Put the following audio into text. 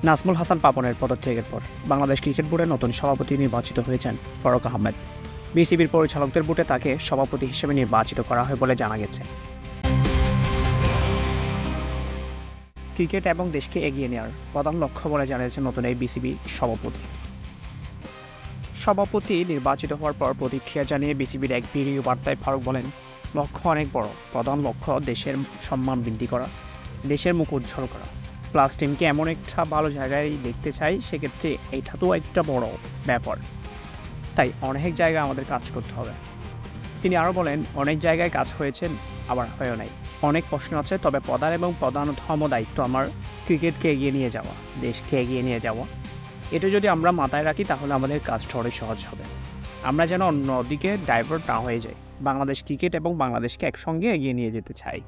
নাজমুল হাসান পাপনের পদত্যাগের পর বাংলাদেশ ক্রিকেট বোর্ডের নতুন সভাপতি নির্বাচিত হয়েছেন ফারুক আহমেদ। বিসিবির পরিচালকদের বোর্ডে তাকে সভাপতি হিসেবে নির্বাচিত করা হয় বলে জানা গেছে। ক্রিকেট এবং দেশকে এগিয়ে নেওয়ার প্রধান লক্ষ্য বলে জানিয়েছেন নতুন এই বিসিবি সভাপতি নির্বাচিত হওয়ার পর প্রতিক্রিয়া জানিয়ে বিসিবির এক ভিডিও বার্তায় ফারুক বলেন, লক্ষ্য অনেক বড়। প্রধান লক্ষ্য দেশের সম্মান বৃদ্ধি করা, দেশের মুখ উজ্জ্বল করা, প্লাস টিমকে এমন একটা ভালো জায়গায় দেখতে চাই, সেক্ষেত্রে এইটা তো একটা বড় ব্যাপার। তাই অনেক জায়গায় আমাদের কাজ করতে হবে। তিনি আরও বলেন, অনেক জায়গায় কাজ হয়েছে, আবার হয়েও নাই। অনেক প্রশ্ন আছে, তবে প্রধানতম দায়িত্ব আমার ক্রিকেটকে এগিয়ে নিয়ে যাওয়া, দেশকে এগিয়ে নিয়ে যাওয়া। এটা যদি আমরা মাথায় রাখি তাহলে আমাদের কাজটা অনেক সহজ হবে। আমরা যেন অন্যদিকে ডাইভার্ট না হয়ে যাই। বাংলাদেশ ক্রিকেট এবং বাংলাদেশকে একসঙ্গে এগিয়ে নিয়ে যেতে চাই।